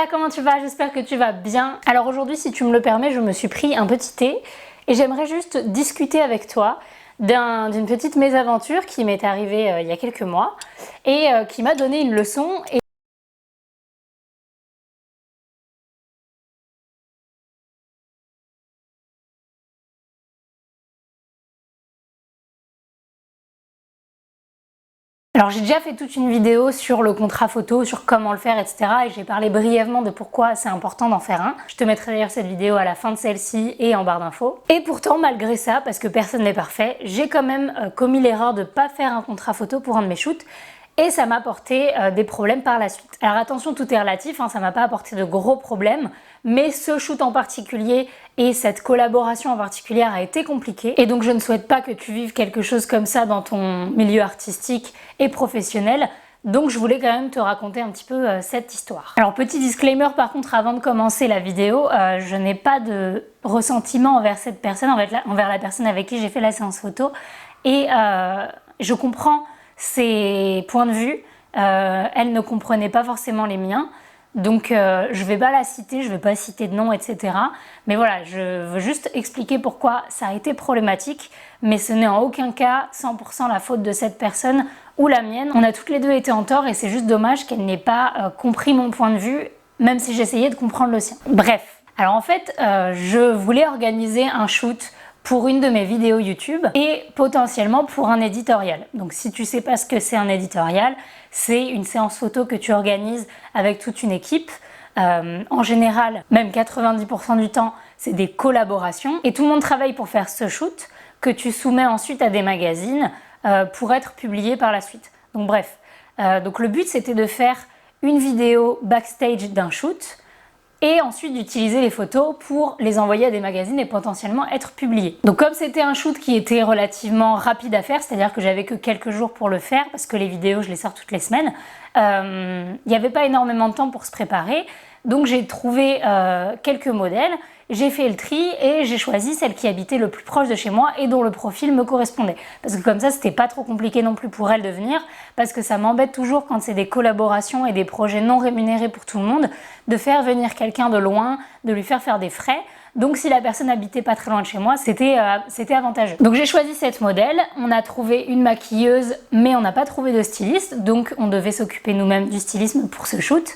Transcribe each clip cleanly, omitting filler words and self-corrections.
Voilà, comment tu vas? J'espère que tu vas bien. Alors aujourd'hui, si tu me le permets, je me suis pris un petit thé et j'aimerais juste discuter avec toi d'une petite mésaventure qui m'est arrivée il y a quelques mois et qui m'a donné une leçon. Alors j'ai déjà fait toute une vidéo sur le contrat photo, sur comment le faire, etc. Et j'ai parlé brièvement de pourquoi c'est important d'en faire un. Je te mettrai d'ailleurs cette vidéo à la fin de celle-ci et en barre d'infos. Et pourtant, malgré ça, parce que personne n'est parfait, j'ai quand même commis l'erreur de ne pas faire un contrat photo pour un de mes shoots. Et ça m'a apporté des problèmes par la suite. Alors attention, tout est relatif, hein, ça m'a pas apporté de gros problèmes, mais ce shoot en particulier et cette collaboration en particulier a été compliquée. Et donc je ne souhaite pas que tu vives quelque chose comme ça dans ton milieu artistique et professionnel. Donc je voulais quand même te raconter un petit peu cette histoire. Alors petit disclaimer par contre avant de commencer la vidéo, je n'ai pas de ressentiment envers cette personne, envers la personne avec qui j'ai fait la séance photo. Et je comprends ses points de vue, elle ne comprenait pas forcément les miens, donc je vais pas la citer, je vais pas citer de nom, etc. Mais voilà, je veux juste expliquer pourquoi ça a été problématique, mais ce n'est en aucun cas 100% la faute de cette personne ou la mienne. On a toutes les deux été en tort et c'est juste dommage qu'elle n'ait pas compris mon point de vue, même si j'essayais de comprendre le sien. Bref, alors en fait, je voulais organiser un shoot pour une de mes vidéos YouTube et potentiellement pour un éditorial. Donc si tu sais pas ce que c'est un éditorial, c'est une séance photo que tu organises avec toute une équipe. En général, même 90% du temps, c'est des collaborations et tout le monde travaille pour faire ce shoot que tu soumets ensuite à des magazines pour être publié par la suite. Donc bref, donc le but c'était de faire une vidéo backstage d'un shoot et ensuite d'utiliser les photos pour les envoyer à des magazines et potentiellement être publiées. Donc comme c'était un shoot qui était relativement rapide à faire, c'est-à-dire que j'avais que quelques jours pour le faire, parce que les vidéos je les sors toutes les semaines, il n'y avait pas énormément de temps pour se préparer, donc j'ai trouvé quelques modèles, j'ai fait le tri et j'ai choisi celle qui habitait le plus proche de chez moi et dont le profil me correspondait. Parce que comme ça, c'était pas trop compliqué non plus pour elle de venir, parce que ça m'embête toujours quand c'est des collaborations et des projets non rémunérés pour tout le monde, de faire venir quelqu'un de loin, de lui faire des frais. Donc si la personne habitait pas très loin de chez moi, c'était avantageux. Donc j'ai choisi cette modèle, on a trouvé une maquilleuse, mais on n'a pas trouvé de styliste, donc on devait s'occuper nous-mêmes du stylisme pour ce shoot.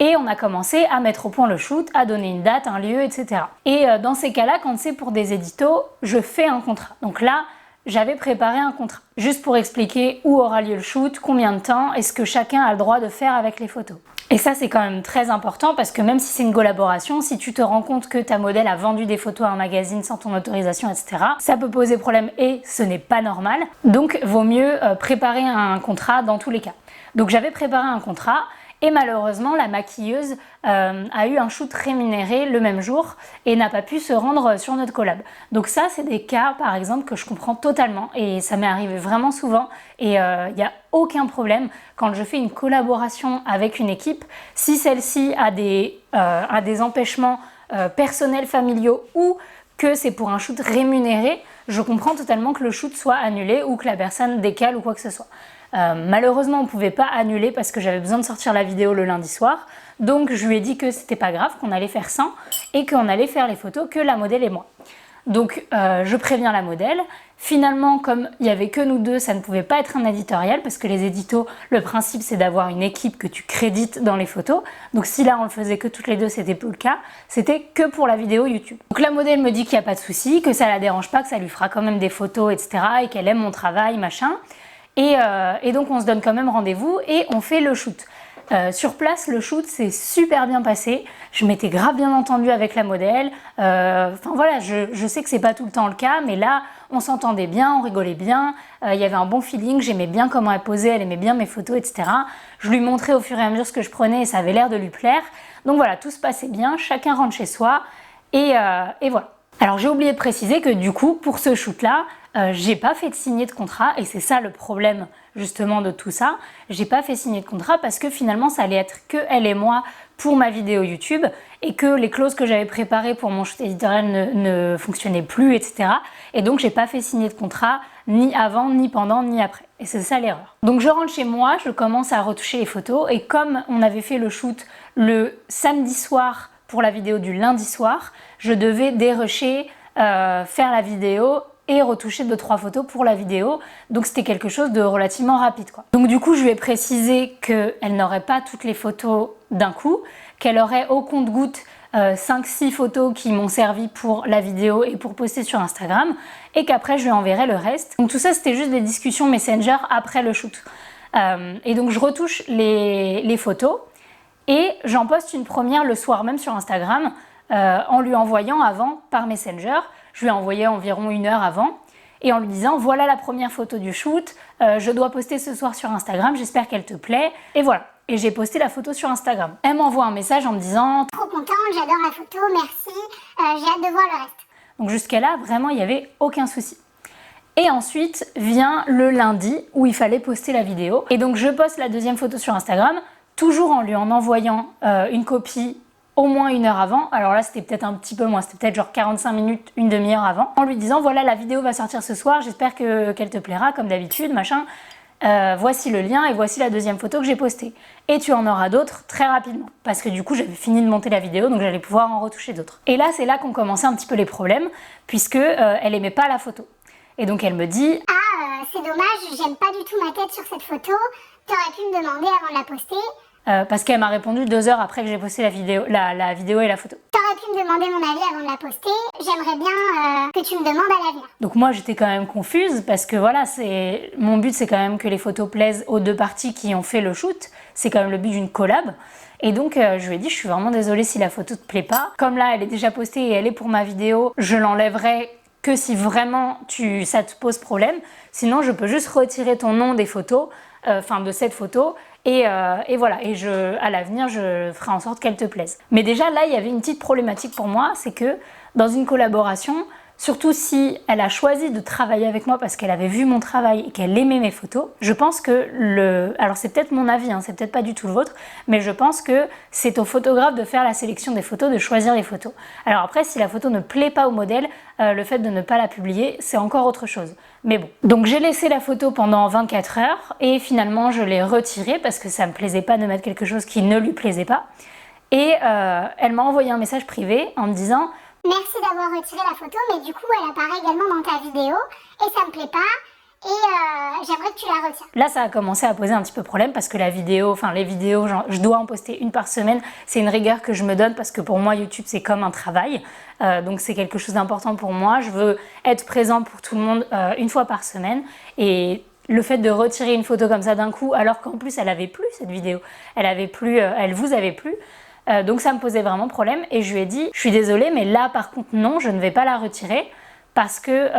Et on a commencé à mettre au point le shoot, à donner une date, un lieu, etc. Et dans ces cas-là, quand c'est pour des éditos, je fais un contrat. Donc là, j'avais préparé un contrat, juste pour expliquer où aura lieu le shoot, combien de temps, et ce que chacun a le droit de faire avec les photos. Et ça, c'est quand même très important parce que même si c'est une collaboration, si tu te rends compte que ta modèle a vendu des photos à un magazine sans ton autorisation, etc., ça peut poser problème et ce n'est pas normal. Donc, vaut mieux préparer un contrat dans tous les cas. Donc, j'avais préparé un contrat. Et malheureusement, la maquilleuse a eu un shoot rémunéré le même jour et n'a pas pu se rendre sur notre collab. Donc ça, c'est des cas, par exemple, que je comprends totalement et ça m'est arrivé vraiment souvent et il n'y a aucun problème quand je fais une collaboration avec une équipe. Si celle-ci a des empêchements personnels, familiaux ou que c'est pour un shoot rémunéré, je comprends totalement que le shoot soit annulé ou que la personne décale ou quoi que ce soit. Malheureusement on ne pouvait pas annuler parce que j'avais besoin de sortir la vidéo le lundi soir, donc je lui ai dit que c'était pas grave, qu'on allait faire sans et qu'on allait faire les photos que la modèle et moi. Donc je préviens la modèle. Finalement, comme il n'y avait que nous deux, ça ne pouvait pas être un éditorial parce que les éditos, le principe c'est d'avoir une équipe que tu crédites dans les photos. Donc si là on le faisait que toutes les deux, c'était plus le cas, c'était que pour la vidéo YouTube. Donc la modèle me dit qu'il n'y a pas de souci, que ça la dérange pas, que ça lui fera quand même des photos, etc. et qu'elle aime mon travail, machin. Et donc on se donne quand même rendez-vous et on fait le shoot. Sur place, le shoot s'est super bien passé. Je m'étais grave bien entendue avec la modèle. Enfin voilà, je sais que c'est pas tout le temps le cas, mais là, on s'entendait bien, on rigolait bien. Il y avait un bon feeling, j'aimais bien comment elle posait, elle aimait bien mes photos, etc. Je lui montrais au fur et à mesure ce que je prenais et ça avait l'air de lui plaire. Donc voilà, tout se passait bien, chacun rentre chez soi et voilà. Alors j'ai oublié de préciser que du coup, pour ce shoot-là, j'ai pas fait de signer de contrat et c'est ça le problème justement de tout ça. J'ai pas fait signer de contrat parce que finalement ça allait être que elle et moi pour ma vidéo YouTube et que les clauses que j'avais préparées pour mon shoot éditorial ne fonctionnaient plus, etc. Et donc j'ai pas fait signer de contrat ni avant, ni pendant, ni après. Et c'est ça l'erreur. Donc je rentre chez moi, je commence à retoucher les photos et comme on avait fait le shoot le samedi soir pour la vidéo du lundi soir, je devais dérusher, faire la vidéo et retoucher 2-3 photos pour la vidéo. Donc c'était quelque chose de relativement rapide, quoi. Donc du coup, je lui ai précisé qu'elle n'aurait pas toutes les photos d'un coup, qu'elle aurait au compte-gouttes 5-6 photos qui m'ont servi pour la vidéo et pour poster sur Instagram, et qu'après je lui enverrai le reste. Donc tout ça, c'était juste des discussions Messenger après le shoot. Et donc je retouche les photos et j'en poste une première le soir même sur Instagram en lui envoyant avant par Messenger. Je lui ai envoyé environ 1 heure avant et en lui disant voilà la première photo du shoot, je dois poster ce soir sur Instagram, j'espère qu'elle te plaît. Et voilà. Et j'ai posté la photo sur Instagram. Elle m'envoie un message en me disant trop contente, j'adore la photo, merci, j'ai hâte de voir le reste. Donc jusqu'à là, vraiment, il n'y avait aucun souci. Et ensuite vient le lundi où il fallait poster la vidéo. Et donc je poste la deuxième photo sur Instagram, toujours en lui en envoyant une copie au moins 1 heure avant. Alors là, c'était peut-être un petit peu moins, c'était peut-être genre 45 minutes, une demi-heure avant. En lui disant, voilà, la vidéo va sortir ce soir, j'espère qu'elle te plaira, comme d'habitude, machin. Voici le lien et voici la deuxième photo que j'ai postée. Et tu en auras d'autres très rapidement. Parce que du coup, j'avais fini de monter la vidéo, donc j'allais pouvoir en retoucher d'autres. Et là, c'est là qu'ont commencé un petit peu les problèmes, puisque elle aimait pas la photo. Et donc elle me dit c'est dommage, j'aime pas du tout ma tête sur cette photo, t'aurais pu me demander avant de la poster. Parce qu'elle m'a répondu 2 heures après que j'ai posté la vidéo et la photo. T'aurais pu me demander mon avis avant de la poster, j'aimerais bien que tu me demandes à l'avenir. Donc moi j'étais quand même confuse parce que voilà, mon but c'est quand même que les photos plaisent aux 2 parties qui ont fait le shoot, c'est quand même le but d'une collab. Et donc je lui ai dit je suis vraiment désolée si la photo te plaît pas. Comme là elle est déjà postée et elle est pour ma vidéo, je l'enlèverai que si vraiment ça te pose problème. Sinon je peux juste retirer ton nom des photos, de cette photo. Et voilà, et à l'avenir, je ferai en sorte qu'elle te plaise. Mais déjà, là, il y avait une petite problématique pour moi, c'est que dans une collaboration, surtout si elle a choisi de travailler avec moi parce qu'elle avait vu mon travail et qu'elle aimait mes photos, je pense que alors c'est peut-être mon avis, c'est peut-être pas du tout le vôtre, mais je pense que c'est au photographe de faire la sélection des photos, de choisir les photos. Alors après, si la photo ne plaît pas au modèle, le fait de ne pas la publier, c'est encore autre chose. Mais bon. Donc j'ai laissé la photo pendant 24 heures et finalement je l'ai retirée parce que ça me plaisait pas de mettre quelque chose qui ne lui plaisait pas. Et elle m'a envoyé un message privé en me disant merci d'avoir retiré la photo, mais du coup elle apparaît également dans ta vidéo et ça me plaît pas et j'aimerais que tu la retires. Là ça a commencé à poser un petit peu problème parce que les vidéos, je dois en poster 1 par semaine. C'est une rigueur que je me donne parce que pour moi YouTube c'est comme un travail. Donc c'est quelque chose d'important pour moi. Je veux être présent pour tout le monde 1 fois par semaine et le fait de retirer une photo comme ça d'un coup alors qu'en plus elle avait plu cette vidéo, elle vous avait plu. Donc ça me posait vraiment problème et je lui ai dit je suis désolée mais là par contre non, je ne vais pas la retirer parce que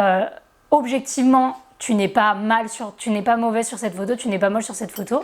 objectivement tu n'es pas mauvais sur cette photo, tu n'es pas moche sur cette photo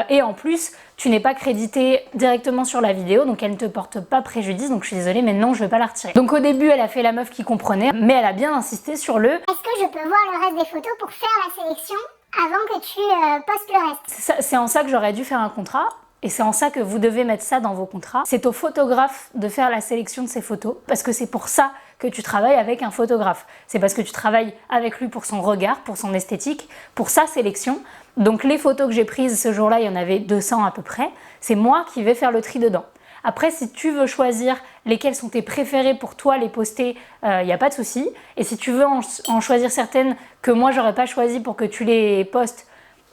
et en plus tu n'es pas crédité directement sur la vidéo donc elle ne te porte pas préjudice, donc je suis désolée mais non je ne vais pas la retirer. Donc au début elle a fait la meuf qui comprenait mais elle a bien insisté sur le est-ce que je peux voir le reste des photos pour faire la sélection avant que tu postes le reste. C'est en ça que j'aurais dû faire un contrat. Et c'est en ça que vous devez mettre ça dans vos contrats. C'est au photographe de faire la sélection de ces photos parce que c'est pour ça que tu travailles avec un photographe. C'est parce que tu travailles avec lui pour son regard, pour son esthétique, pour sa sélection. Donc les photos que j'ai prises ce jour-là, il y en avait 200 à peu près. C'est moi qui vais faire le tri dedans. Après, si tu veux choisir lesquelles sont tes préférées pour toi les poster, il n'y a pas de souci. Et si tu veux en choisir certaines que moi j'aurais pas choisies pour que tu les postes,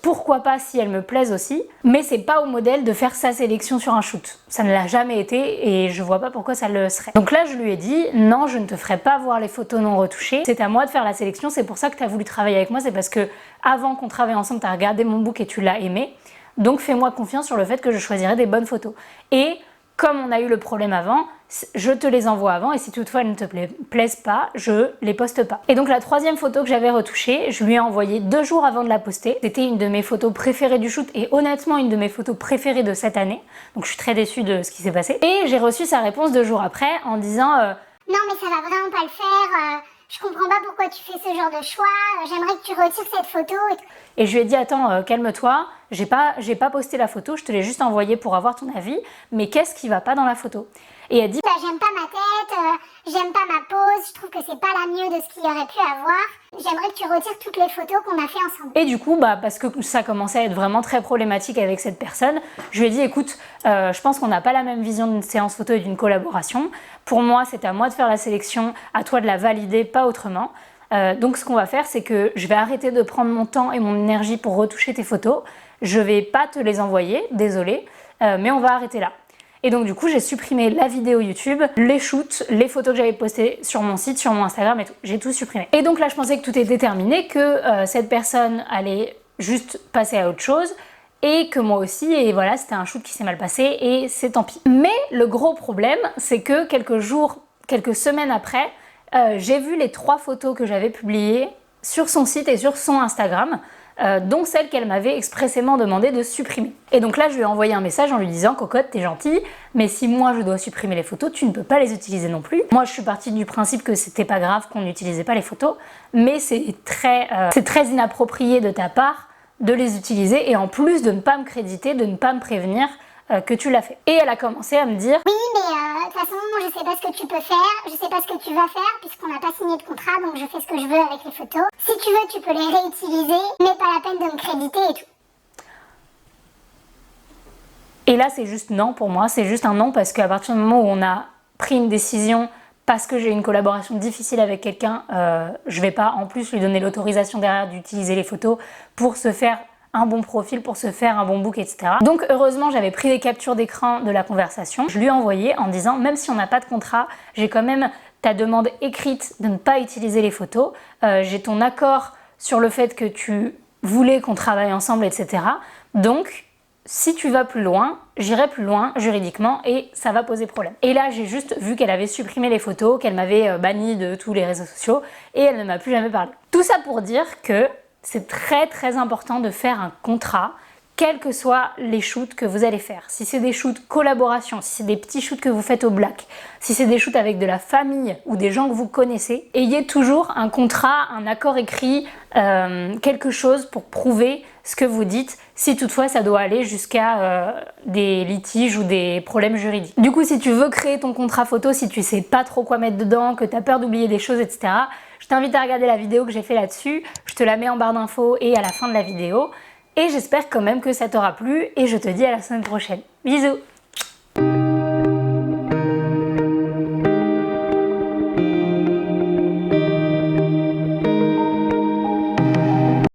pourquoi pas si elles me plaisent aussi, mais c'est pas au modèle de faire sa sélection sur un shoot. Ça ne l'a jamais été et je vois pas pourquoi ça le serait. Donc là je lui ai dit non, je ne te ferai pas voir les photos non retouchées, c'est à moi de faire la sélection, c'est pour ça que tu as voulu travailler avec moi, c'est parce que avant qu'on travaille ensemble, tu as regardé mon book et tu l'as aimé, donc fais-moi confiance sur le fait que je choisirai des bonnes photos. Et comme on a eu le problème avant, je te les envoie avant et si toutefois elles ne te plaisent pas, je les poste pas. Et donc la 3e photo que j'avais retouchée, je lui ai envoyée 2 jours avant de la poster. C'était une de mes photos préférées du shoot et honnêtement une de mes photos préférées de cette année. Donc je suis très déçue de ce qui s'est passé. Et j'ai reçu sa réponse 2 jours après en disant non mais ça va vraiment pas le faire, je comprends pas pourquoi tu fais ce genre de choix, j'aimerais que tu retires cette photo. Et je lui ai dit attends, calme-toi, j'ai pas posté la photo, je te l'ai juste envoyée pour avoir ton avis, mais qu'est-ce qui va pas dans la photo? Et elle dit, bah, j'aime pas ma tête, j'aime pas ma pose, je trouve que c'est pas la mieux de ce qu'il y aurait pu avoir. J'aimerais que tu retires toutes les photos qu'on a fait ensemble. Et du coup, parce que ça commençait à être vraiment très problématique avec cette personne, je lui ai dit, écoute, je pense qu'on n'a pas la même vision d'une séance photo et d'une collaboration. Pour moi, c'est à moi de faire la sélection, à toi de la valider, pas autrement. Donc ce qu'on va faire, c'est que je vais arrêter de prendre mon temps et mon énergie pour retoucher tes photos. Je vais pas te les envoyer, désolée, mais on va arrêter là. Et donc du coup, j'ai supprimé la vidéo YouTube, les shoots, les photos que j'avais postées sur mon site, sur mon Instagram et tout. J'ai tout supprimé. Et donc là, je pensais que tout était terminé, que cette personne allait juste passer à autre chose et que moi aussi, et voilà, c'était un shoot qui s'est mal passé et c'est tant pis. Mais le gros problème, c'est que quelques semaines après, j'ai vu les 3 photos que j'avais publiées sur son site et sur son Instagram, dont celle qu'elle m'avait expressément demandé de supprimer. Et donc là, je lui ai envoyé un message en lui disant « Cocotte, t'es gentille, mais si moi je dois supprimer les photos, tu ne peux pas les utiliser non plus. » Moi, je suis partie du principe que c'était pas grave qu'on n'utilisait pas les photos, mais c'est très inapproprié de ta part de les utiliser et en plus de ne pas me créditer, de ne pas me prévenir que tu l'as fait. Et elle a commencé à me dire « Oui, mais de toute façon, moi je sais pas ce que tu peux faire, je sais pas ce que tu vas faire puisqu'on n'a pas signé de contrat, donc je fais ce que je veux avec les photos. Si tu veux, tu peux les réutiliser, mais pas la peine de me créditer et tout. » Et là, c'est juste non pour moi, c'est juste un non parce qu'à partir du moment où on a pris une décision parce que j'ai une collaboration difficile avec quelqu'un, je vais pas en plus lui donner l'autorisation derrière d'utiliser les photos pour se faire un bon profil, pour se faire un bon book, etc. Donc heureusement, j'avais pris des captures d'écran de la conversation. Je lui ai envoyé en disant, même si on n'a pas de contrat, j'ai quand même ta demande écrite de ne pas utiliser les photos. J'ai ton accord sur le fait que tu voulais qu'on travaille ensemble, etc. Donc, si tu vas plus loin, j'irai plus loin juridiquement et ça va poser problème. Et là, j'ai juste vu qu'elle avait supprimé les photos, qu'elle m'avait banni de tous les réseaux sociaux et elle ne m'a plus jamais parlé. Tout ça pour dire que c'est très important de faire un contrat, quels que soient les shoots que vous allez faire. Si c'est des shoots collaboration, si c'est des petits shoots que vous faites au black, si c'est des shoots avec de la famille ou des gens que vous connaissez, ayez toujours un contrat, un accord écrit, quelque chose pour prouver ce que vous dites, si toutefois ça doit aller jusqu'à des litiges ou des problèmes juridiques. Du coup, si tu veux créer ton contrat photo, si tu sais pas trop quoi mettre dedans, que tu as peur d'oublier des choses, etc., je t'invite à regarder la vidéo que j'ai fait là-dessus. Je te la mets en barre d'infos et à la fin de la vidéo. Et j'espère quand même que ça t'aura plu et je te dis à la semaine prochaine. Bisous!